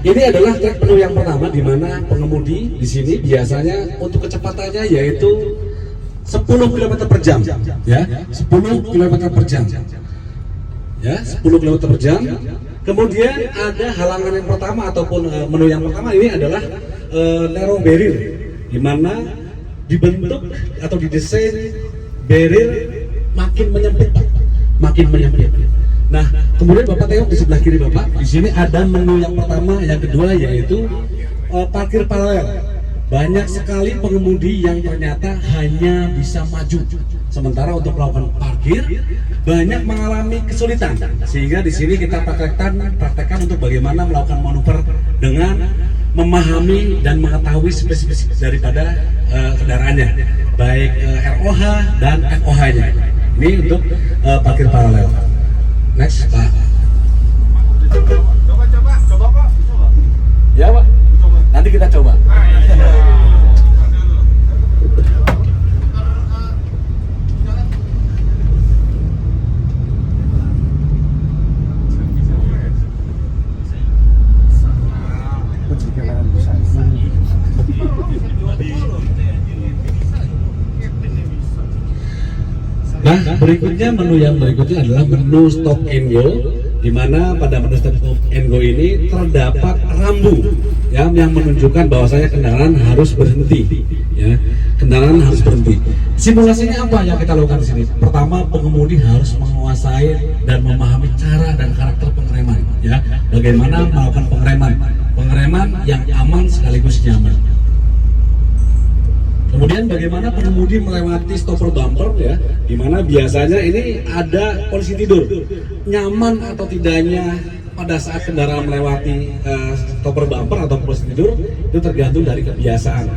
ini adalah trek penuh yang pertama di mana pengemudi di sini biasanya untuk kecepatannya yaitu 10 km per jam, ya, 10 km per jam. Ya, 10 km per jam. Kemudian ada halangan yang pertama ataupun menu yang pertama ini adalah narrow barrier, di mana dibentuk atau didesain barrier makin menyempit, makin menyempit. Nah, kemudian Bapak tengok di sebelah kiri Bapak, di sini ada menu yang pertama, yang kedua yaitu parkir paralel. Banyak sekali pengemudi yang ternyata hanya bisa maju, sementara untuk melakukan parkir banyak mengalami kesulitan. Sehingga di sini kita praktekkan untuk bagaimana melakukan manuver dengan memahami dan mengetahui spesifik daripada kendaraannya, baik ROH dan FOH-nya. Ini untuk parkir paralel. Next, Pak. Coba Pak. Ya Pak, nanti kita coba. Nah, berikutnya menu yang berikutnya adalah menu stop and go, di mana pada menu stop and go ini terdapat rambu ya, yang menunjukkan bahwasanya kendaraan harus berhenti, ya, kendaraan harus berhenti. Simulasinya apa yang kita lakukan di sini? Pertama, pengemudi harus menguasai dan memahami cara dan karakter pengereman, ya, bagaimana melakukan pengereman yang aman sekaligus nyaman. Kemudian bagaimana pengemudi melewati stopper bumper, ya, dimana biasanya ini ada posisi tidur, nyaman atau tidaknya pada saat kendaraan melewati stopper bumper atau posisi tidur itu tergantung dari kebiasaan.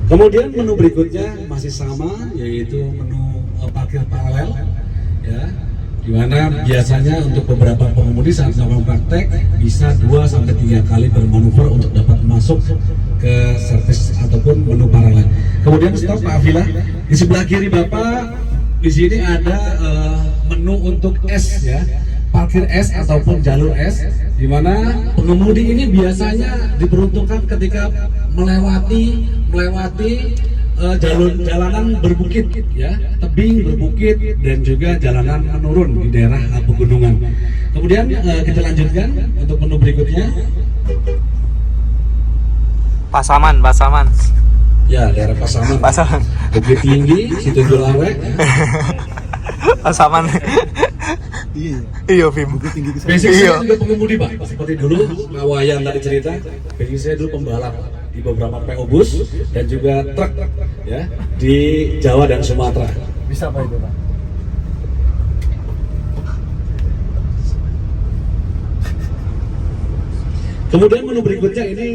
Kemudian menu berikutnya masih sama, yaitu menu parkir paralel, ya, di mana biasanya untuk beberapa pengemudi saat melakukan praktek bisa 2-3 kali bermanuver untuk dapat masuk ke servis ataupun menu paralel. Kemudian stop Pak Afila, di sebelah kiri Bapak di sini ada menu untuk S, ya, parkir S ataupun jalur S, di mana pengemudi ini biasanya diperuntukkan ketika melewati jalanan berbukit, ya, tebing berbukit dan juga jalanan menurun di daerah pegunungan. Kemudian kita lanjutkan untuk menu berikutnya. Pasaman. Ya, daerah Pasaman. Bukit Tinggi, Situ Julawe. Pasaman. Iya, Bim. Basic saya juga pengemudi Pak, seperti dulu Wayan tadi cerita. Basic saya dulu pembalap di beberapa PO bus dan juga truk, ya, di Jawa dan Sumatera. Bisa Pak itu Pak? Kemudian menu berikutnya ini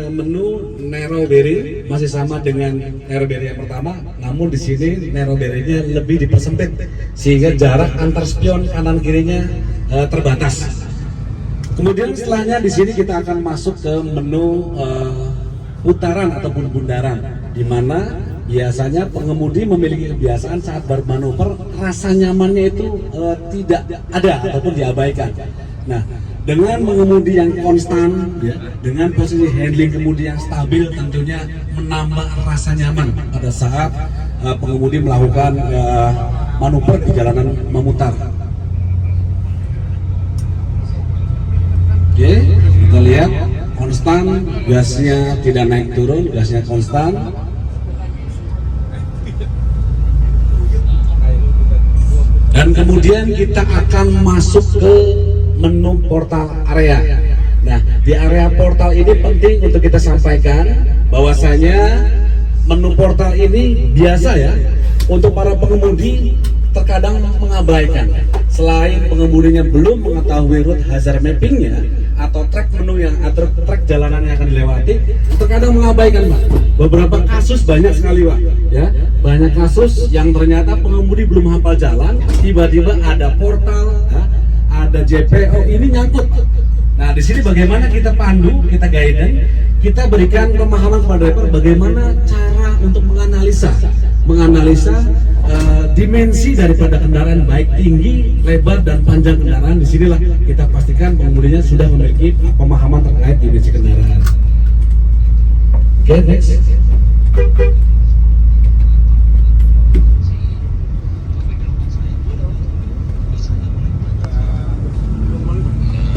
menu narrow barrier, masih sama dengan narrow barrier yang pertama, namun di sini narrow barrier-nya lebih dipersempit sehingga jarak antar spion kanan kirinya terbatas. Kemudian setelahnya di sini kita akan masuk ke menu putaran ataupun bundaran, di mana biasanya pengemudi memiliki kebiasaan saat bermanuver rasa nyamannya itu tidak ada ataupun diabaikan. Nah, dengan mengemudi yang konstan, ya, dengan posisi handling kemudi yang stabil, tentunya menambah rasa nyaman pada saat pengemudi melakukan manuver di jalanan memutar. Oke, kita lihat konstan, gasnya tidak naik turun, gasnya konstan. Dan kemudian kita akan masuk ke menu portal area. Nah, di area portal ini penting untuk kita sampaikan bahwasanya menu portal ini biasa ya untuk para pengemudi terkadang mengabaikan. Selain pengemudinya belum mengetahui route hazard mappingnya atau track menu yang atau track jalanan yang akan dilewati, terkadang mengabaikan, Pak. Beberapa kasus banyak sekali, Pak. Ya, banyak kasus yang ternyata pengemudi belum hafal jalan, tiba-tiba ada portal, ya, ada JPO ini nyangkut. Nah, di sini bagaimana kita pandu, kita guidance, kita berikan pemahaman kepada driver bagaimana cara untuk menganalisa dimensi daripada kendaraan, baik tinggi, lebar, dan panjang kendaraan. Disinilah kita pastikan pengemudinya sudah memiliki pemahaman terkait dimensi kendaraan. Oke, next.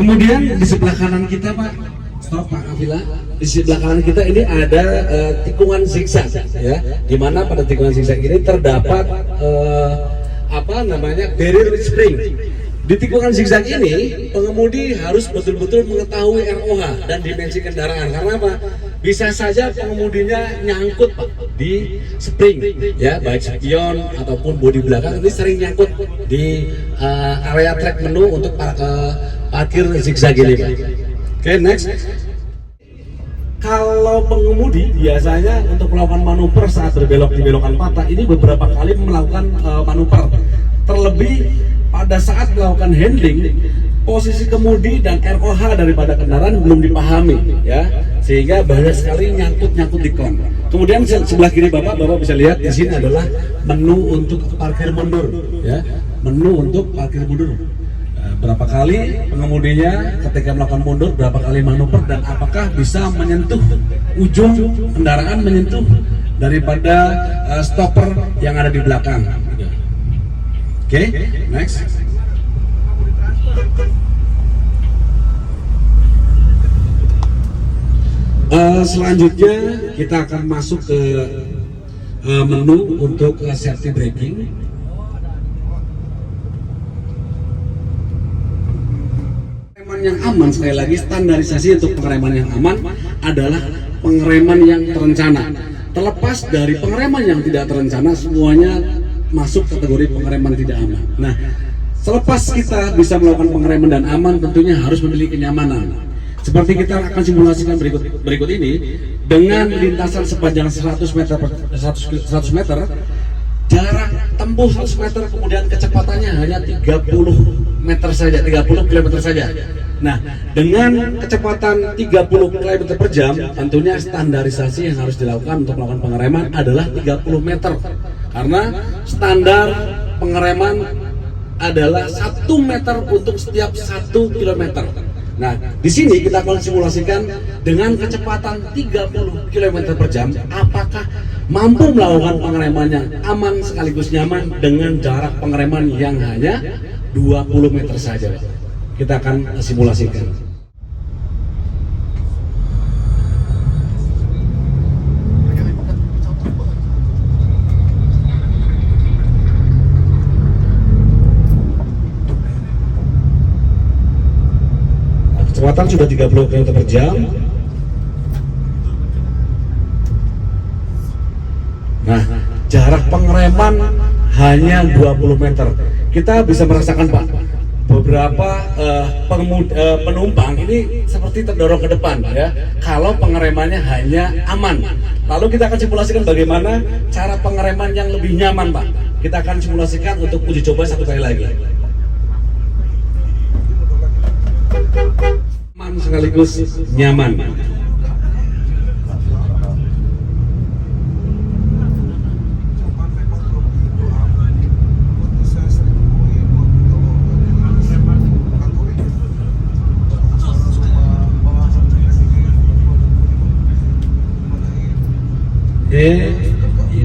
Kemudian di sebelah kanan kita, Pak, stop Pak Afila. Di sebelah kanan kita ini ada tikungan zigzag, ya, di mana pada tikungan zigzag ini terdapat barrier spring. Di tikungan zigzag ini pengemudi harus betul-betul mengetahui ROH dan dimensi kendaraan. Karena apa? Bisa saja pengemudinya nyangkut, Pak, di spring, ya, baik spion ataupun bodi belakang ini sering nyangkut di area track menu untuk parkir zigzag ini, Pak. Oke, next. Kalau pengemudi biasanya untuk melakukan manuver saat berbelok di belokan patah ini beberapa kali melakukan manuver. Terlebih pada saat melakukan handling, posisi kemudi dan ROH daripada kendaraan belum dipahami, ya, sehingga banyak sekali nyangkut di kon. Kemudian sebelah kiri Bapak bisa lihat di sini adalah menu untuk parkir mundur, ya, menu untuk parkir mundur. Berapa kali pengemudinya ketika melakukan mundur, berapa kali manuver, dan apakah bisa menyentuh ujung kendaraan, menyentuh daripada stopper yang ada di belakang. Oke, next. Selanjutnya kita akan masuk ke menu untuk safety braking. Yang aman, sekali lagi standarisasi untuk pengereman yang aman adalah pengereman yang terencana. Terlepas dari pengereman yang tidak terencana, semuanya masuk kategori pengereman tidak aman. Nah, selepas kita bisa melakukan pengereman dan aman, tentunya harus memiliki kenyamanan. Seperti kita akan simulasikan berikut ini, dengan lintasan sepanjang 100 meter, jarak tempuh 100 meter, kemudian kecepatannya hanya 30 meter saja, 30 km saja. Nah, dengan kecepatan 30 km per jam, tentunya standarisasi yang harus dilakukan untuk melakukan pengereman adalah 30 meter. Karena standar pengereman adalah 1 meter untuk setiap 1 km. Nah, di sini kita akan simulasikan dengan kecepatan 30 km per jam, apakah mampu melakukan pengereman yang aman sekaligus nyaman dengan jarak pengereman yang hanya 20 meter saja. Kita akan simulasikan. Kecepatan sudah 30 km per jam. Nah, jarak pengereman hanya 20 meter. Kita bisa merasakan, Pak, beberapa penumpang ini seperti terdorong ke depan, ya, kalau pengeremannya hanya aman. Lalu kita akan simulasikan bagaimana cara pengereman yang lebih nyaman, Pak. Kita akan simulasikan untuk uji coba satu kali lagi. Aman sekaligus nyaman.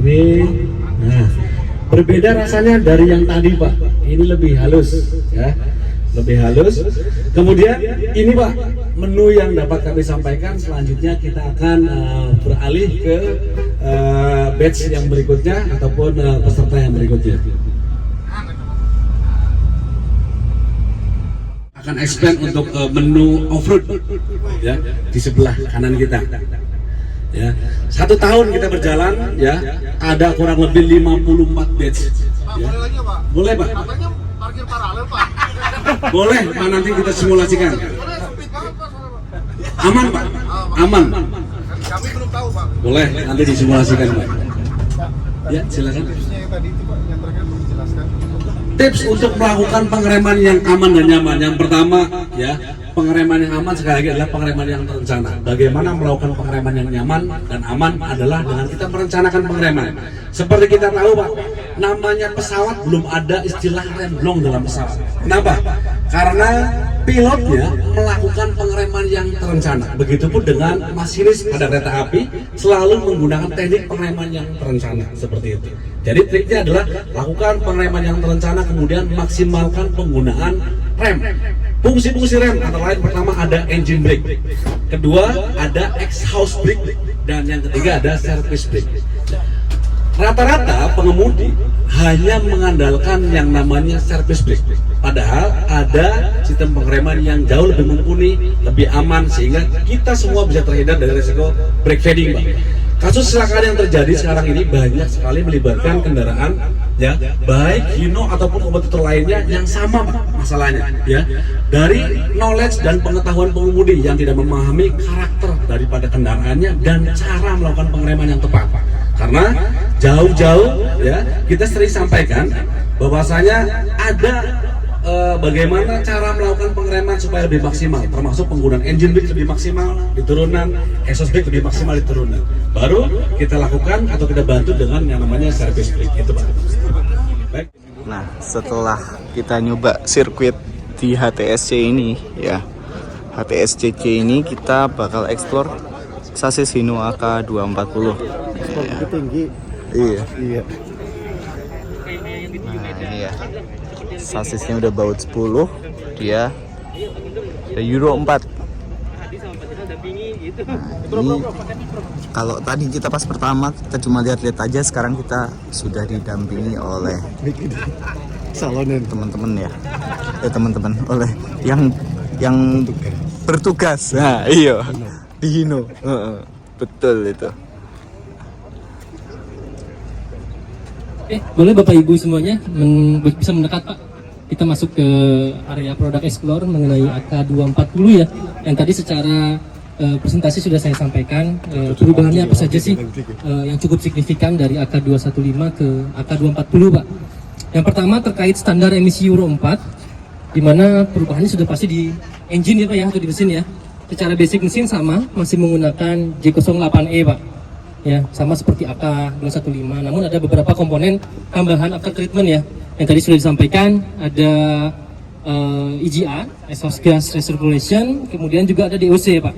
Ini, nah, berbeda rasanya dari yang tadi, Pak. Ini lebih halus, ya, lebih halus. Kemudian ini, Pak, menu yang dapat kami sampaikan. Selanjutnya kita akan beralih ke batch yang berikutnya ataupun peserta yang berikutnya. akan expand untuk menu off-road ya di sebelah kanan kita. Ya, 1 tahun kita berjalan ya, ada kurang lebih 54 batch. Ya. Boleh Pak? Parkir paralel Pak. Boleh Pak, nanti kita simulasikan. Aman Pak? Aman. Kami belum tahu Pak. Boleh, nanti disimulasikan Pak. Ya, silakan. Tadi itu Pak, yang terakhir belum dijelaskan. Tips untuk melakukan pengereman yang aman dan nyaman. Yang pertama ya, pengereman yang aman sekali lagi adalah pengereman yang terencana. Bagaimana melakukan pengereman yang nyaman dan aman adalah dengan kita merencanakan pengereman. Seperti kita tahu Pak, namanya pesawat belum ada istilah remblong dalam pesawat. Kenapa? Karena pilotnya melakukan pengereman yang terencana. Begitupun dengan masinis pada kereta api selalu menggunakan teknik pengereman yang terencana seperti itu. Jadi triknya adalah lakukan pengereman yang terencana, kemudian maksimalkan penggunaan rem. Fungsi-fungsi rem antara lain pertama ada engine brake, kedua ada exhaust brake, dan yang ketiga ada service brake. Rata-rata pengemudi hanya mengandalkan yang namanya service brake, padahal ada sistem pengereman yang jauh lebih mumpuni, lebih aman sehingga kita semua bisa terhindar dari risiko brake fading Pak. Kasus kecelakaan yang terjadi sekarang ini banyak sekali melibatkan kendaraan ya, baik Hino ataupun kompetitor lainnya yang sama Pak masalahnya ya. Dari knowledge dan pengetahuan pengemudi yang tidak memahami karakter daripada kendaraannya dan cara melakukan pengereman yang tepat. Karena jauh-jauh ya kita sering sampaikan bahwasanya ada bagaimana cara melakukan pengereman supaya lebih maksimal, termasuk penggunaan engine brake lebih maksimal di turunan, exhaust brake lebih maksimal di turunan. Baru kita lakukan atau kita bantu dengan yang namanya service brake itu Pak. Baik. Nah, setelah kita nyoba sirkuit di HTSC ini ya, HTSCC ini kita bakal explore sasis Hino AK 240 ya. Tinggi. Iya. Iya. Nah, ini ya. Sasisnya udah baut 10, dia ada Euro 4. Nah, ini kalau tadi kita pas pertama kita cuma lihat-lihat aja, sekarang kita sudah didampingi oleh Salonin teman-teman ya. Teman-teman oleh yang bertugas. Nah, iya. Di Hino. Betul itu. Boleh Bapak Ibu semuanya bisa mendekat Pak. Kita masuk ke area product explore mengenai AK240 ya. Yang tadi secara presentasi sudah saya sampaikan perubahannya apa saja sih yang cukup signifikan dari AK215 ke AK240 Pak. Yang pertama terkait standar emisi Euro 4, di mana perubahannya sudah pasti di engine ya Pak ya, atau di mesin ya. Secara basic mesin sama, masih menggunakan J08E Pak. Ya, sama seperti AK215, namun ada beberapa komponen tambahan after treatment ya, yang tadi sudah disampaikan. Ada EGR, exhaust gas recirculation, kemudian juga ada DOC Pak,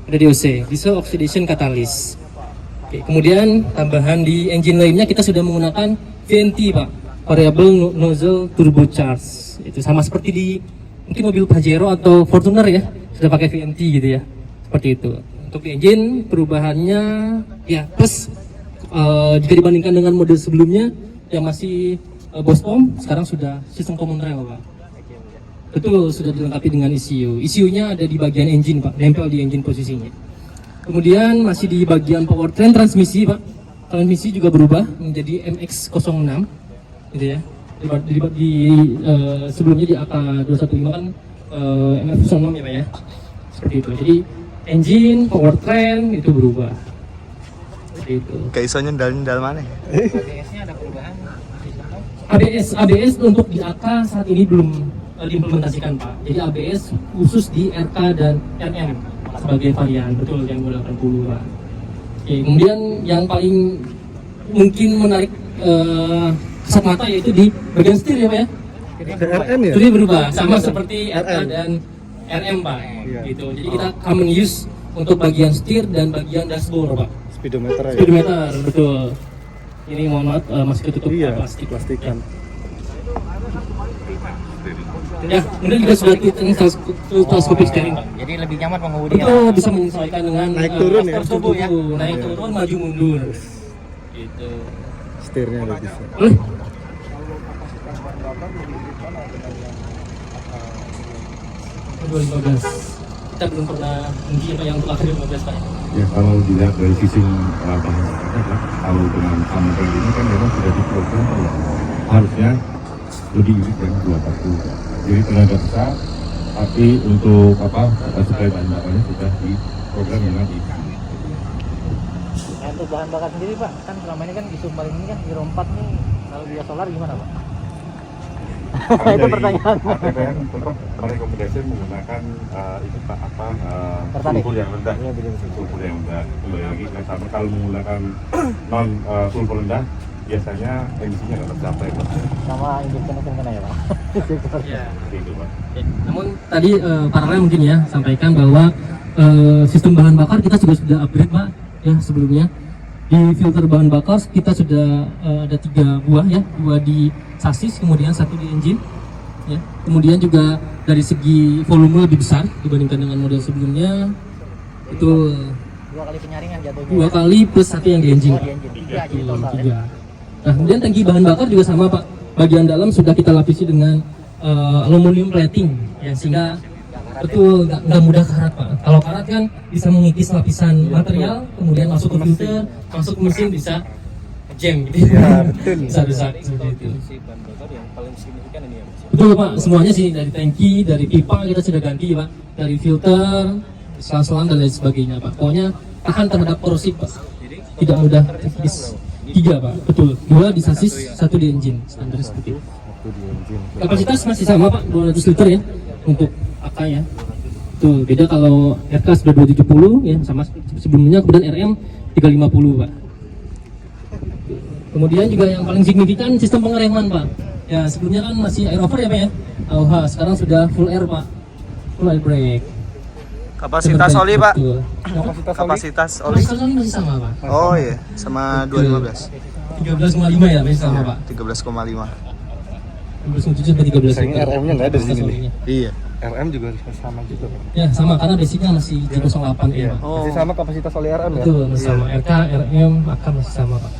ada DOC, diesel oxidation catalyst. Oke, kemudian tambahan di engine lainnya kita sudah menggunakan VNT Pak, variable nozzle turbocharge. Itu sama seperti di mungkin mobil Pajero atau Fortuner ya, sudah pakai VNT gitu ya, seperti itu. Untuk di engine perubahannya ya plus jika dibandingkan dengan model sebelumnya yang masih Bospom, sekarang sudah sistem common rail Pak. Betul, sudah dilengkapi dengan ECU. ECU-nya ada di bagian engine Pak, nempel di engine posisinya. Kemudian masih di bagian powertrain transmisi Pak. Transmisi juga berubah menjadi MX-06 gitu ya. Sebelumnya di AK215 kan MX-06 ya Pak ya. Seperti itu. Jadi engine, powertrain itu berubah. Seperti itu. Kayak iso nyendal mana? ABS-nya ada perubahan. ABS untuk di AK saat ini belum diimplementasikan Pak. Jadi ABS khusus di RK dan RM sebagai varian, betul yang 80 Pak. Oke, kemudian yang paling mungkin menarik kasat mata yaitu di bagian setir ya Pak ya. RM ya? Jadi berubah sama seperti RK dan RM Pak, gitu. Jadi kita common use untuk bagian setir dan bagian dashboard Pak. Speedometer ya? Speedometer, betul. Ini mohon maaf masih ketutup plastikan. Ya, kemudian juga sudah teleskopik steering Pak. Jadi lebih nyaman pengemudi. Betul, bisa menyesuaikan dengan naik turun ya? tubuh ya. Naik turun, maju mundur. Gitu. Setirnya udah bisa. 2015. Kita belum pernah uji apa yang untuk AK-2015 Pak. Ya kalau dilihat dari sisi bahan bakarnya, kalau dengan Amreng ini kan memang sudah diprogram ya, harusnya lebih irit dari 240. Jadi tenaga besar, tapi untuk suplai bahan bakarnya sudah diprogram dengan ikan. Nah, untuk bahan bakar sendiri Pak, kan selama ini kan di Submarin ini kan Euro 4 nih, kalau dia solar gimana Pak? Itu pertanyaan. ATPN tetap merekomendasi menggunakan itu sulfur yang rendah. Sulfur yang rendah. Kembali lagi sama kalau menggunakan non sulfur rendah, biasanya emisinya nggak tercapai. Sama injection mana ya Pak? Ya. Gitu Pak. Namun tadi paralel mungkin ya sampaikan bahwa sistem bahan bakar kita juga sudah upgrade Pak ya sebelumnya. Di filter bahan bakar kita sudah ada 3 buah ya, 2 di sasis, kemudian 1 di engine ya. Kemudian juga dari segi volume lebih besar dibandingkan dengan model sebelumnya. Itu 2 kali penyaringan jatuhnya. 2 kali plus 1 yang di engine. Oh, di engine. 3 jadi total ya. Nah, kemudian tangki bahan bakar juga sama Pak. Bagian dalam sudah kita lapisi dengan aluminium plating ya, sehingga betul nggak mudah karat Pak. Kalau karat kan bisa mengikis lapisan material, kemudian masuk ke filter, masuk ke mesin bisa jam gitu. Ya, betul. Besar seperti itu. Betul Pak, semuanya sih dari tangki, dari pipa kita sudah ganti Pak, dari filter, selang-selang dan lain sebagainya Pak. Pokoknya tahan terhadap korosi Pak. Tidak mudah terkikis. 3 Pak, betul. 2 di sasis, 1 di engine, standar seperti itu. Kapasitas masih sama Pak, 200 liter ya untuk AK ya. Tuh, beda kalau RK sudah 270 ya, sama sebelumnya, kemudian RM 350 Pak. Kemudian juga yang paling signifikan sistem pengereman Pak. Ya, sebelumnya kan masih air over ya Pak ya. Sekarang sudah full air Pak. Full air brake. Kapasitas oli Pak. Betul. Kapasitas oli. Kapasitas oli masih sama Pak. Oh iya, sama 2015. 13,5 ya masih sama Pak. 13,5. 13,7 sampai 13. Sayangnya RM-nya nggak ada di sini nih. Iya. RM juga sama juga Pak. Ya sama karena basicnya masih G08 ya Pak. Masih sama kapasitas oli RM ya? Betul, masih sama. RK, RM, AK masih sama Pak.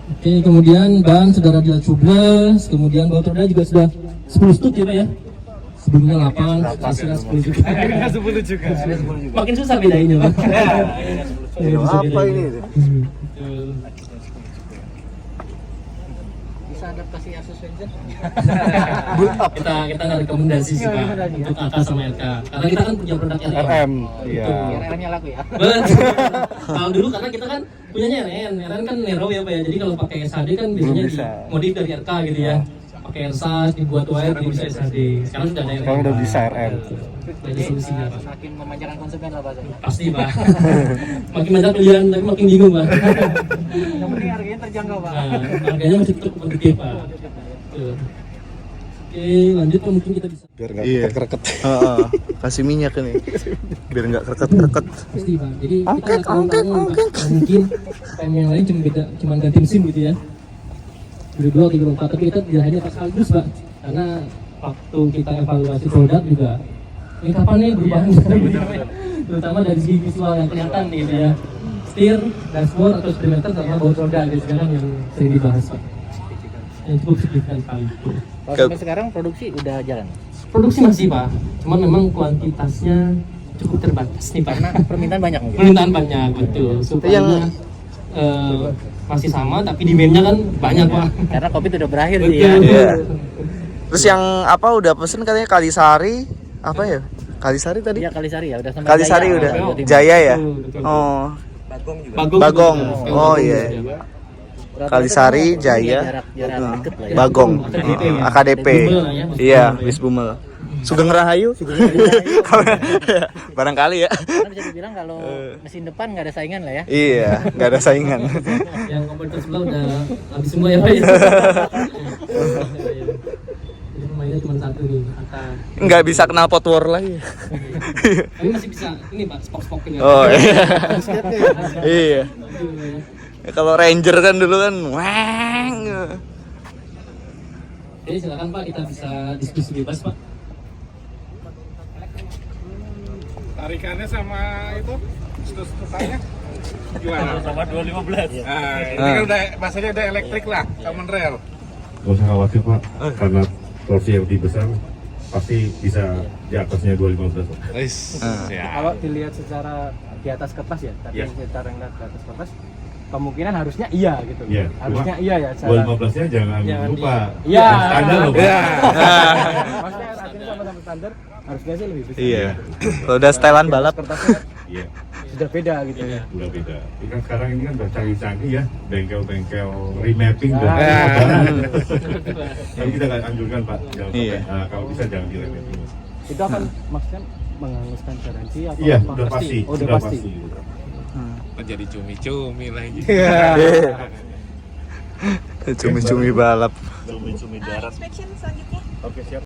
Oke, kemudian ban sudah radial tubeless, kemudian baut roda juga sudah 10 stud ya Pak ya. Sebelumnya 8, sudah 10 juga. 10 juga. Makin susah bedainnya Pak. Apa ini? Bisa adaptasi Asus Ranger? kita nggak rekomendasi sih Pak untuk AK sama RK karena kita kan punya produk RM. Iya. Biar RM-nya laku ya? Betul. Kalau dulu karena kita kan punyanya RN kan narrow ya Pak ya, jadi kalau pakai SHD kan biasanya modif dari RK gitu ya, pakai ersas dibuat wire jadi bisa SHD. Sekarang sudah ada RM. Sekarang udah bisa RM. Ada solusinya Pak. Makin memanjakan konsumen lah bahasanya. Pasti Pak. Makin banyak pilihan tapi makin bingung Pak. Yang penting harganya terjangkau Pak. Nah, harganya masih tetap kompetitif Pak. Betul. Oke, lanjut Pak, mungkin kita bisa. Biar nggak Iya. kreket. Kasih minyak ini. Biar nggak kreket-kreket. Pasti Pak. Jadi kita nggak tahu mungkin PM yang lain cuma ganti mesin gitu ya. Dari 2 ke 4, tapi kita tidak hanya pas sekaligus Pak. Karena waktu kita evaluasi produk juga ini kapan nih perubahan terutama dari segi visual yang kelihatan nih gitu ya, setir, dashboard atau speedometer sama baut roda gitu sekarang yang sering dibahas Pak, yang cukup signifikan sekali. Kalau sampai sekarang produksi udah jalan? Produksi masih Pak, cuman memang kuantitasnya cukup terbatas nih Pak. Karena permintaan banyak mungkin? Permintaan banyak, betul. Supaya masih sama tapi demand-nya kan banyak Pak. Karena COVID udah berakhir Betul. sih ya. Iya. Terus yang apa udah pesen katanya Kalisari apa ya? Kalisari tadi? Iya Kalisari ya, udah sama Kalisari Jaya, udah. Jawa Timur. Jaya ya? Betul. Oh. Bagong. Bagong. juga. Oh iya. Rata-rata Kalisari, semua Jaya, jarak deket lah ya. Bagong, AKDP. Bumel lah ya, Iya, Wis Bumel. Sugeng Rahayu. Barangkali ya. Karena bisa dibilang kalau mesin depan nggak ada saingan lah ya. Iya, nggak ada saingan. Yang kompetitor sebelah udah habis semua ya Pak ya. Jadi pemainnya cuma 1 nih, akan. Nggak bisa kenal pot war lagi. Tapi masih bisa ini Pak, spok-spok ini. Oh iya. Iya. Ya, kalau Ranger kan dulu kan weng. Jadi silakan Pak, kita bisa diskusi bebas Pak. Tarikannya sama itu stus-stusannya gimana? Sama 215. Nah, ini kan udah bahasanya udah elektrik lah, common rail. Gak usah khawatir Pak, karena torsi yang lebih besar pasti bisa di atasnya 215. Kalau dilihat secara di atas kertas ya, tapi secara yang di atas kertas kemungkinan harusnya iya gitu. Iya. Harusnya iya ya. 215-nya jangan lupa. Iya. Standar loh, Pak. Maksudnya artinya sama-sama standar harusnya sih lebih besar. Iya. Kalau udah setelan balap. Kertasnya Iya. sudah beda gitu ya. Udah beda. Ini kan sekarang ini kan udah canggih-canggih ya, bengkel-bengkel remapping dan tapi kita nggak anjurkan Pak, jangan sampai, kalau bisa jangan di remapping. Itu akan maksudnya menghanguskan garansi atau Iya, apa? udah pasti. Oh, udah pasti. Menjadi cumi-cumi lagi. Cumi-cumi balap. Cumi-cumi darat. Inspection selanjutnya. Oke, siap.